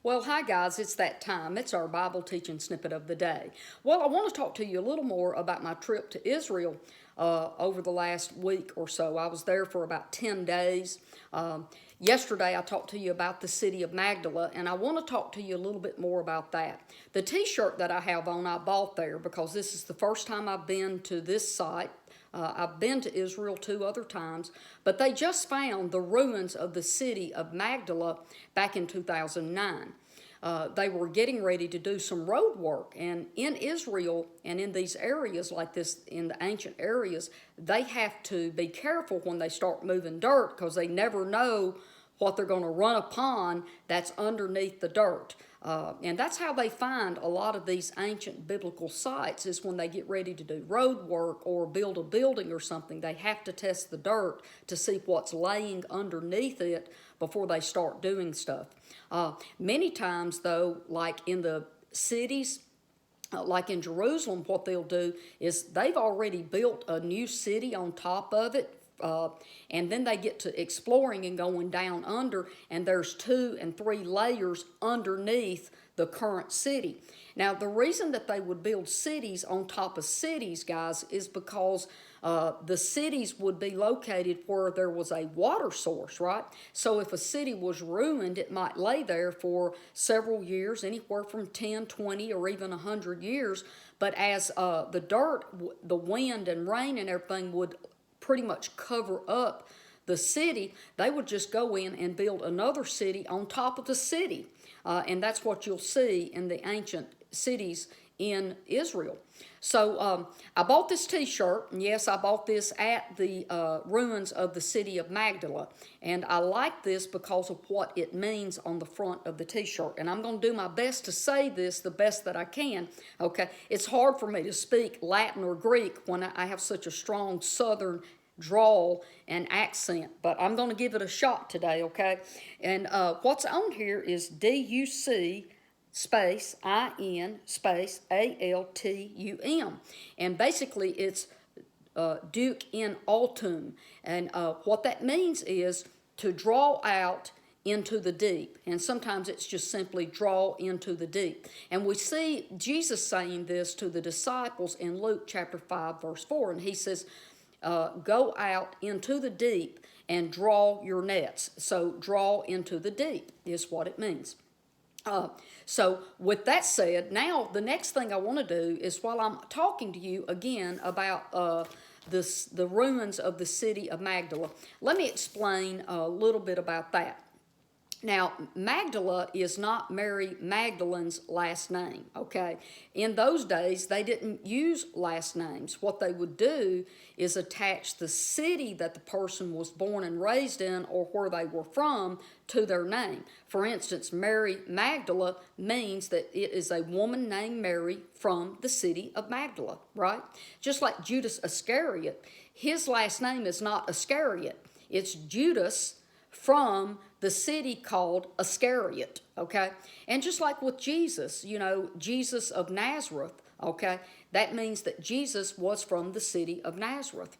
Well, hi guys, it's that time. It's our Bible teaching snippet of the day. Well, I want to talk to you a little more about my trip to Israel over the last week or so. I was there for about 10 days. Yesterday, I talked to you about the city of Magdala, and I want to talk to you a little bit more about that. The T-shirt that I have on, I bought there because this is the first time I've been to this site. I've been to Israel 2 other times, but they just found the ruins of the city of Magdala back in 2009. They were getting ready to do some road work, and in Israel and in these areas like this, in the ancient areas, they have to be careful when they start moving dirt because they never know what they're going to run upon that's underneath the dirt. And that's how they find a lot of these ancient biblical sites is when they get ready to do road work or build a building or something. They have to test the dirt to see what's laying underneath it before they start doing stuff. Many times, though, like in the cities, like in Jerusalem, what they'll do is they've already built a new city on top of it. And then they get to exploring and going down under, and there's 2 and 3 layers underneath the current city. Now, the reason that they would build cities on top of cities, guys, is because the cities would be located where there was a water source, right? So if a city was ruined, it might lay there for several years, anywhere from 10, 20, or even 100 years. But as the dirt, the wind and rain and everything would pretty much cover up the city, they would just go in and build another city on top of the city. And that's what you'll see in the ancient cities in Israel. So I bought this T-shirt, and yes, I bought this at the ruins of the city of Magdala. And I like this because of what it means on the front of the T-shirt. And I'm going to do my best to say this the best that I can. Okay, it's hard for me to speak Latin or Greek when I have such a strong Southern drawl and accent, but I'm going to give it a shot today, okay? And what's on here is DUC space IN space ALTUM. And basically it's Duke in Altum. And what that means is to draw out into the deep. And sometimes it's just simply draw into the deep. And we see Jesus saying this to the disciples in Luke chapter 5, verse 4. And he says, go out into the deep and draw your nets. So draw into the deep is what it means. So with that said, now the next thing I want to do is while I'm talking to you again about the ruins of the city of Magdala, let me explain a little bit about that. Now, Magdala is not Mary Magdalene's last name, okay? In those days, they didn't use last names. What they would do is attach the city that the person was born and raised in or where they were from to their name. For instance, Mary Magdala means that it is a woman named Mary from the city of Magdala, right? Just like Judas Iscariot, his last name is not Iscariot. It's Judas from the city called Iscariot, okay? And just like with Jesus, you know, Jesus of Nazareth, okay? That means that Jesus was from the city of Nazareth.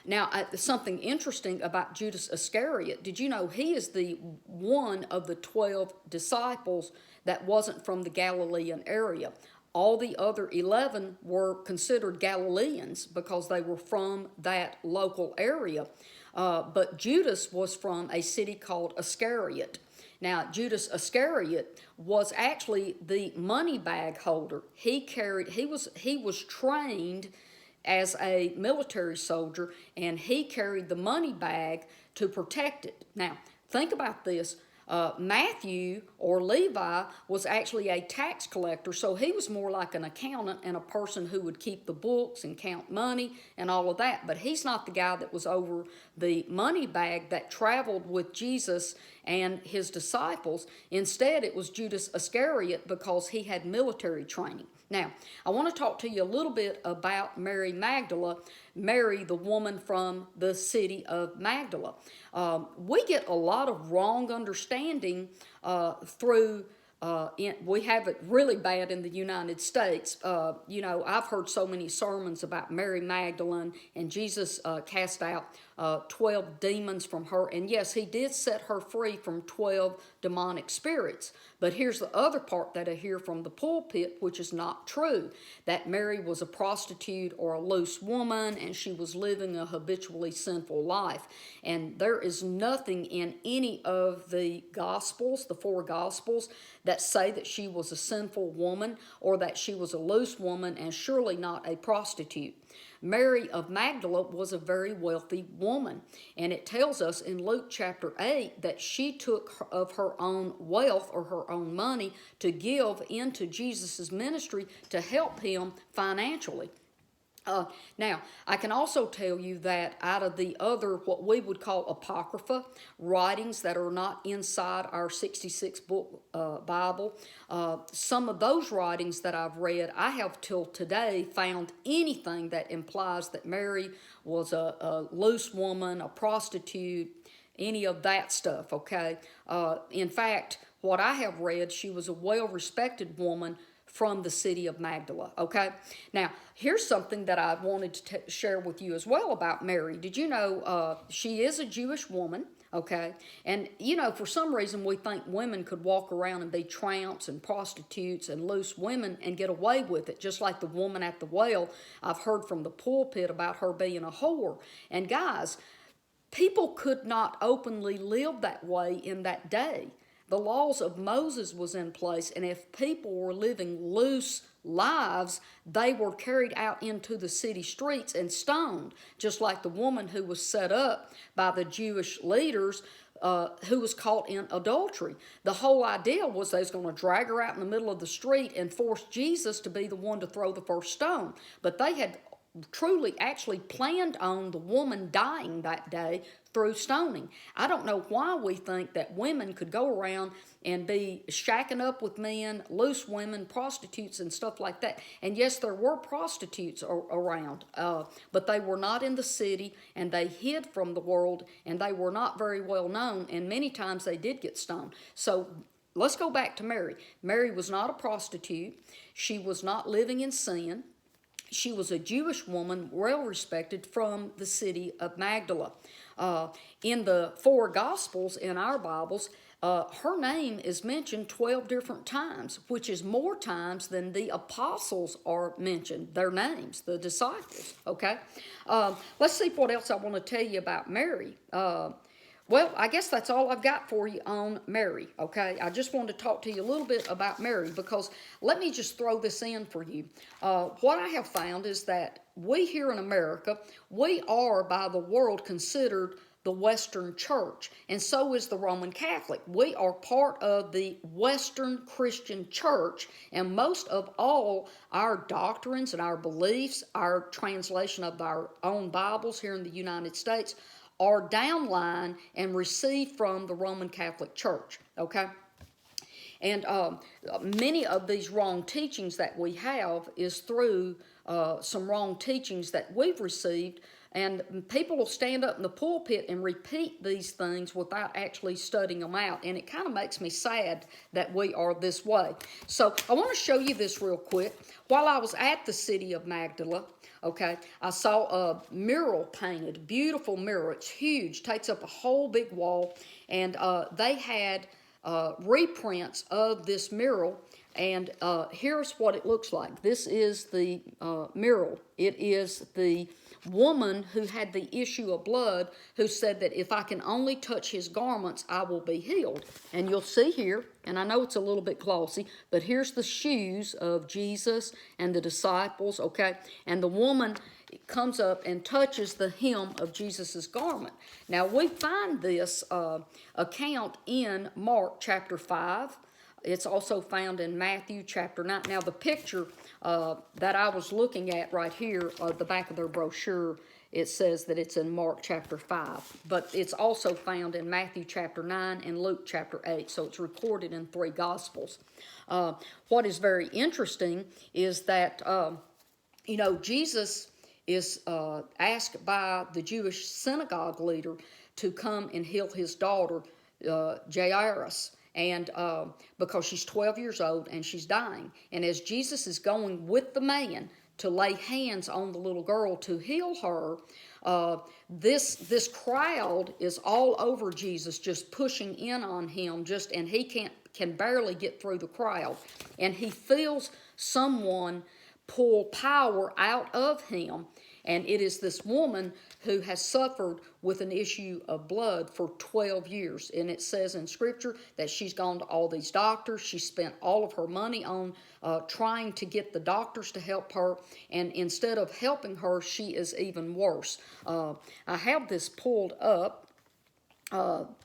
Now, something interesting about Judas Iscariot, did you know he is the one of the 12 disciples that wasn't from the Galilean area? All the other 11 were considered Galileans because they were from that local area. But Judas was from a city called Iscariot. Now, Judas Iscariot was actually the money bag holder. He was trained as a military soldier, and he carried the money bag to protect it. Now, think about this. Matthew or Levi was actually a tax collector, so he was more like an accountant and a person who would keep the books and count money and all of that. But he's not the guy that was over the money bag that traveled with Jesus and his disciples. Instead, it was Judas Iscariot because he had military training. Now, I want to talk to you a little bit about Mary Magdala, Mary, the woman from the city of Magdala. We get a lot of wrong understanding through we have it really bad in the United States. You know, I've heard so many sermons about Mary Magdalene and Jesus cast out 12 demons from her. And yes, he did set her free from 12 demonic spirits. But here's the other part that I hear from the pulpit, which is not true, that Mary was a prostitute or a loose woman and she was living a habitually sinful life. And there is nothing in any of the Gospels, the four Gospels, that say that she was a sinful woman or that she was a loose woman, and surely not a prostitute. Mary of Magdala was a very wealthy woman, and it tells us in Luke chapter 8 that she took of her own wealth or her own money to give into Jesus' ministry to help him financially. Now, I can also tell you that out of the other, what we would call apocrypha, writings that are not inside our 66 book Bible, some of those writings that I've read, I have till today found anything that implies that Mary was a loose woman, a prostitute, any of that stuff, okay? In fact, what I have read, she was a well-respected woman from the city of Magdala, okay? Now, here's something that I wanted to share with you as well about Mary. Did you know she is a Jewish woman, okay? And, you know, for some reason we think women could walk around and be tramps and prostitutes and loose women and get away with it, just like the woman at the well. I've heard from the pulpit about her being a whore. And guys, people could not openly live that way in that day. The laws of Moses was in place, and if people were living loose lives, they were carried out into the city streets and stoned, just like the woman who was set up by the Jewish leaders who was caught in adultery. The whole idea was they was going to drag her out in the middle of the street and force Jesus to be the one to throw the first stone. But they had truly actually planned on the woman dying that day through stoning. I don't know why we think that women could go around and be shacking up with men, loose women, prostitutes and stuff like that. And yes, there were prostitutes around, but they were not in the city, and they hid from the world, and they were not very well known, and many times they did get stoned. So let's go back to Mary. Mary was not a prostitute. She was not living in sin. She was a Jewish woman, well respected, from the city of Magdala. In the four Gospels in our Bibles, her name is mentioned 12 different times, which is more times than the apostles are mentioned, their names, the disciples, okay? Let's see what else I want to tell you about Mary. Well, I guess that's all I've got for you on Mary, okay? I just wanted to talk to you a little bit about Mary, because let me just throw this in for you. What I have found is that we here in America, we are by the world considered the Western Church, and so is the Roman Catholic. We are part of the Western Christian Church, and most of all our doctrines and our beliefs, our translation of our own Bibles here in the United States, are downline and received from the Roman Catholic Church, okay? And many of these wrong teachings that we have is through some wrong teachings that we've received, and people will stand up in the pulpit and repeat these things without actually studying them out, and it kind of makes me sad that we are this way. So I want to show you this real quick. While I was at the city of Magdala, okay, I saw a mural painted, beautiful mural. It's huge, takes up a whole big wall, and they had reprints of this mural, and here's what it looks like. This is the mural. It is the woman who had the issue of blood, who said that if I can only touch his garments, I will be healed. And you'll see here, and I know it's a little bit glossy, but here's the shoes of Jesus and the disciples, okay? And the woman comes up and touches the hem of Jesus's garment. Now, we find this account in Mark chapter 5. It's also found in Matthew chapter 9. Now, the picture that I was looking at right here, the back of their brochure, it says that it's in Mark chapter 5. But it's also found in Matthew chapter 9 and Luke chapter 8. So it's recorded in 3 Gospels. What is very interesting is that, Jesus is asked by the Jewish synagogue leader to come and heal his daughter, Jairus. And because she's 12 years old and she's dying. And as Jesus is going with the man to lay hands on the little girl to heal her. This crowd is all over Jesus, just pushing in on him, and he can barely get through the crowd, and he feels someone pull power out of him. And it is this woman who has suffered with an issue of blood for 12 years. And it says in Scripture that she's gone to all these doctors. She spent all of her money on trying to get the doctors to help her. And instead of helping her, she is even worse. I have this pulled up.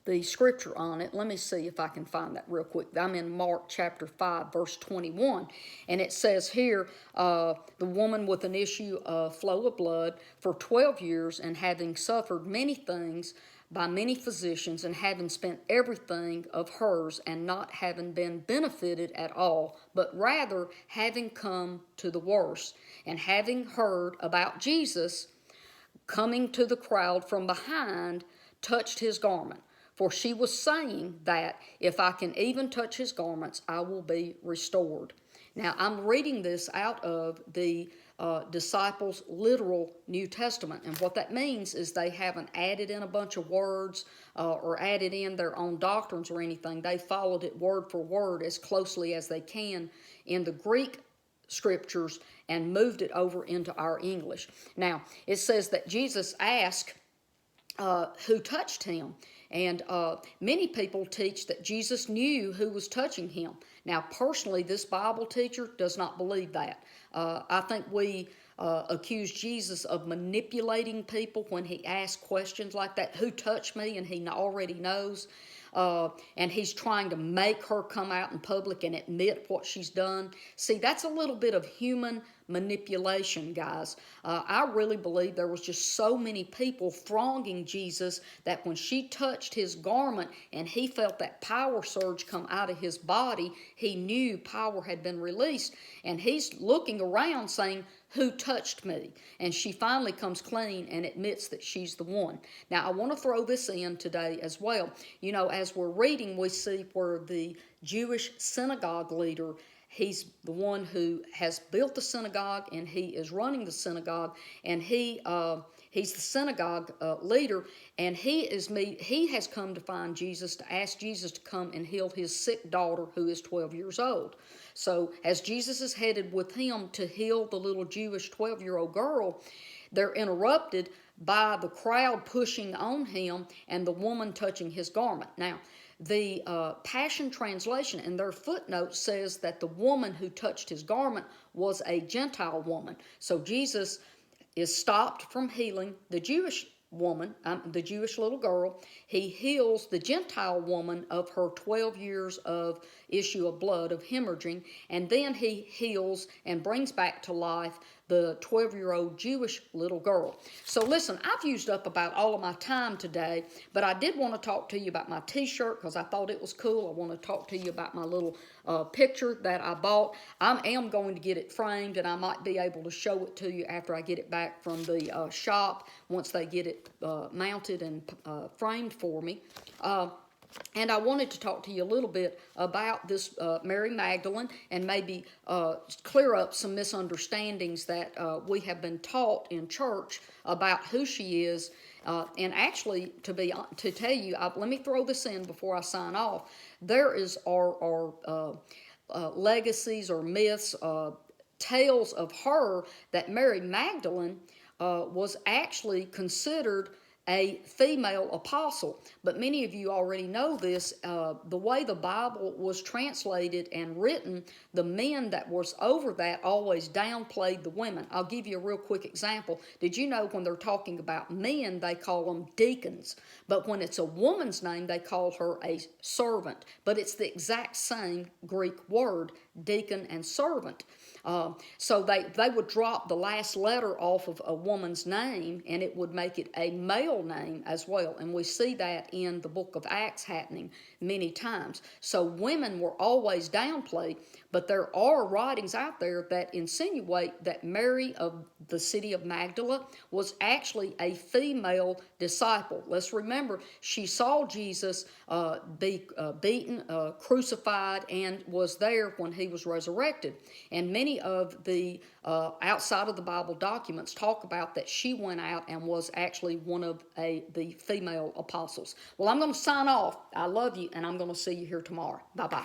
The scripture on it. Let me see if I can find that real quick. I'm in Mark chapter 5, verse 21. And it says here, the woman with an issue of flow of blood for 12 years, and having suffered many things by many physicians, and having spent everything of hers, and not having been benefited at all, but rather having come to the worst, and having heard about Jesus, coming to the crowd from behind, touched his garment. For she was saying that if I can even touch his garments, I will be restored. Now, I'm reading this out of the disciples' literal New Testament. And what that means is they haven't added in a bunch of words or added in their own doctrines or anything. They followed it word for word as closely as they can in the Greek scriptures and moved it over into our English. Now, it says that Jesus asked who touched him. And many people teach that Jesus knew who was touching him. Now, personally, this Bible teacher does not believe that. I think we accuse Jesus of manipulating people when he asks questions like that. Who touched me? And he already knows. And he's trying to make her come out in public and admit what she's done. See, that's a little bit of human manipulation, guys. I really believe there was just so many people thronging Jesus that when she touched his garment and he felt that power surge come out of his body, he knew power had been released. And he's looking around saying, who touched me? And she finally comes clean and admits that she's the one. Now, I want to throw this in today as well. You know, as we're reading, we see where the Jewish synagogue leader, he's the one who has built the synagogue, and he is running the synagogue, and he's the synagogue leader, and he has come to find Jesus, to ask Jesus to come and heal his sick daughter who is 12 years old. So as Jesus is headed with him to heal the little Jewish 12-year-old girl, they're interrupted by the crowd pushing on him and the woman touching his garment. Now, the Passion Translation in their footnote says that the woman who touched his garment was a Gentile woman. So Jesus is stopped from healing the Jewish woman, the Jewish little girl. He heals the Gentile woman of her 12 years of issue of blood, of hemorrhaging, and then he heals and brings back to life the 12-year-old Jewish little girl. So listen, I've used up about all of my time today, but I did want to talk to you about my T-shirt because I thought it was cool. I want to talk to you about my little picture that I bought. I am going to get it framed, and I might be able to show it to you after I get it back from the shop once they get it mounted and framed for me. And I wanted to talk to you a little bit about this Mary Magdalene and maybe clear up some misunderstandings that we have been taught in church about who she is. And actually, to tell you, let me throw this in before I sign off. There is our legacies or myths, tales of her that Mary Magdalene was actually considered a female apostle. But many of you already know this. The way the Bible was translated and written, the men that was over that always downplayed the women. I'll give you a real quick example. Did you know when they're talking about men, they call them deacons? But when it's a woman's name, they call her a servant. But it's the exact same Greek word, deacon and servant. So they would drop the last letter off of a woman's name, and it would make it a male name as well. And we see that in the book of Acts happening. many times. So women were always downplayed, but there are writings out there that insinuate that Mary of the city of Magdala was actually a female disciple. Let's remember, she saw Jesus be beaten, crucified, and was there when he was resurrected. And many of the outside of the Bible documents talk about that she went out and was actually one of the female apostles. Well, I'm going to sign off. I love you, and I'm going to see you here tomorrow. Bye-bye.